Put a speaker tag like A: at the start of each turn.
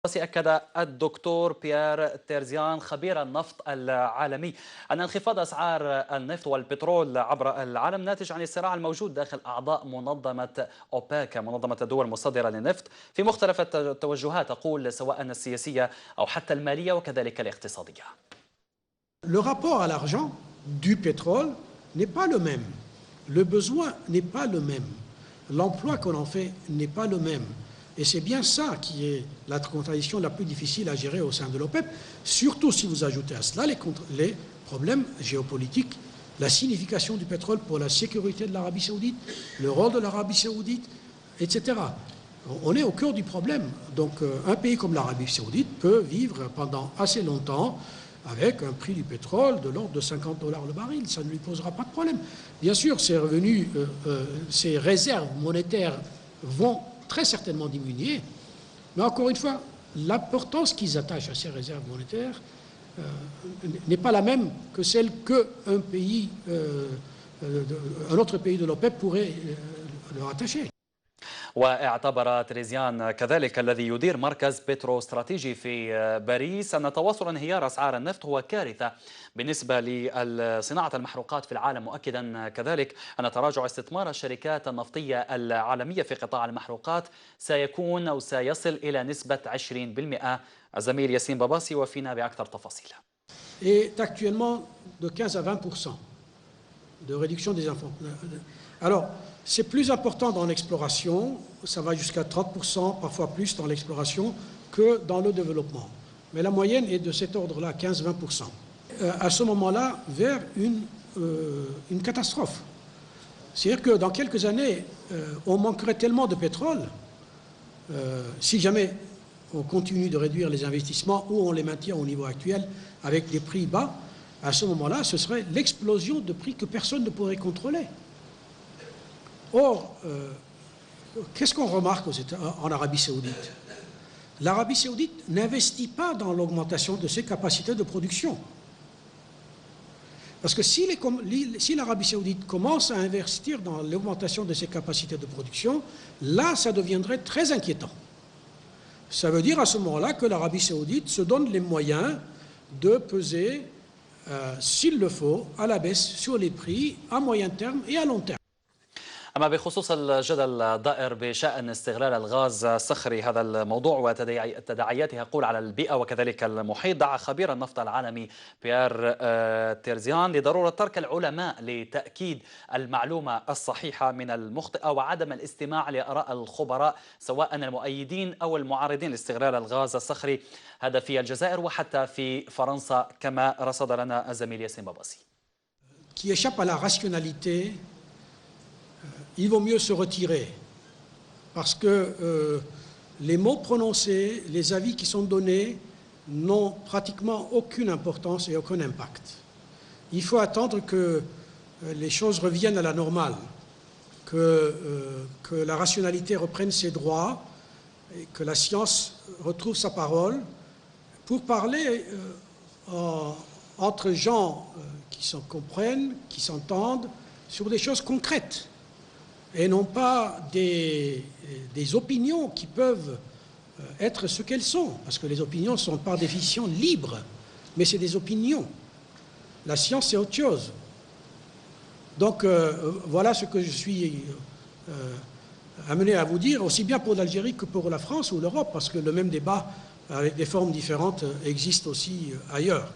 A: أكد الدكتور بيير تيرزيان خبير النفط العالمي أن انخفاض أسعار النفط والبترول عبر العالم ناتج عن الصراع الموجود داخل أعضاء منظمة أوباك، منظمة الدول المصدرة للنفط، في مختلف التوجهات، أقول سواء السياسية أو حتى المالية وكذلك الاقتصادية.
B: Le rapport à l'argent du pétrole n'est pas le même. Le besoin n'est pas le même. L'emploi qu'on en fait n'est pas le même. Et c'est bien ça qui est la contradiction la plus difficile à gérer au sein de l'OPEP, surtout si vous ajoutez à cela les problèmes géopolitiques, la signification du pétrole pour la sécurité de l'Arabie saoudite, le rôle de l'Arabie saoudite, etc. On est au cœur du problème. Donc un pays comme l'Arabie saoudite peut vivre pendant assez longtemps avec un prix du pétrole de l'ordre de $50 le baril. Ça ne lui posera pas de problème. Bien sûr, ses revenus, ses réserves monétaires vont très certainement diminuer. Mais encore une fois, l'importance qu'ils attachent à ces réserves monétaires n'est pas la même que celle qu'un pays, un autre pays de l'OPEP pourrait leur attacher.
A: واعتبر تريزيان كذلك الذي يدير مركز بترو استراتيجي في باريس أن تواصل انهيار أسعار النفط هو كارثة بالنسبة لصناعة المحروقات في العالم، مؤكدا كذلك أن تراجع استثمار الشركات النفطية العالمية في قطاع المحروقات سيكون أو سيصل إلى نسبة 20%. الزميل ياسين باباسي وفينا بأكثر تفاصيل.
B: est actuellement de 15 à 20% de réduction des enfants. Alors, c'est plus important dans l'exploration, ça va jusqu'à 30%, parfois plus dans l'exploration, que dans le développement. Mais la moyenne est de cet ordre-là, 15-20%. À ce moment-là, vers une catastrophe. C'est-à-dire que dans quelques années, on manquerait tellement de pétrole, si jamais on continue de réduire les investissements ou on les maintient au niveau actuel avec des prix bas, à ce moment-là, ce serait l'explosion de prix que personne ne pourrait contrôler. Or, qu'est-ce qu'on remarque en Arabie saoudite? L'Arabie saoudite n'investit pas dans l'augmentation de ses capacités de production. Parce que si l'Arabie saoudite commence à investir dans l'augmentation de ses capacités de production, là, ça deviendrait très inquiétant. Ça veut dire à ce moment-là que l'Arabie saoudite se donne les moyens de peser, s'il le faut, à la baisse sur les prix à moyen terme et à long terme.
A: أما بخصوص الجدل الدائر بشأن استغلال الغاز الصخري، هذا الموضوع وتداعياته يقول على البيئة وكذلك المحيط، دعا خبير النفط العالمي بيير تيرزيان لضرورة ترك العلماء لتأكيد المعلومة الصحيحة من المخطئة وعدم الاستماع لآراء الخبراء سواء المؤيدين أو المعارضين لاستغلال الغاز الصخري، هذا في الجزائر وحتى في فرنسا كما رصد لنا الزميل ياسين باباسي.
B: Qui échappe à la rationalité, il vaut mieux se retirer parce que les mots prononcés, les avis qui sont donnés n'ont pratiquement aucune importance et aucun impact. Il faut attendre que les choses reviennent à la normale, que la rationalité reprenne ses droits et que la science retrouve sa parole pour parler entre gens qui se comprennent, qui s'entendent sur des choses concrètes. Et non pas des opinions qui peuvent être ce qu'elles sont, parce que les opinions sont par définition libres, mais c'est des opinions. La science, c'est autre chose. Donc voilà ce que je suis amené à vous dire, aussi bien pour l'Algérie que pour la France ou l'Europe, parce que le même débat, avec des formes différentes, existe aussi ailleurs.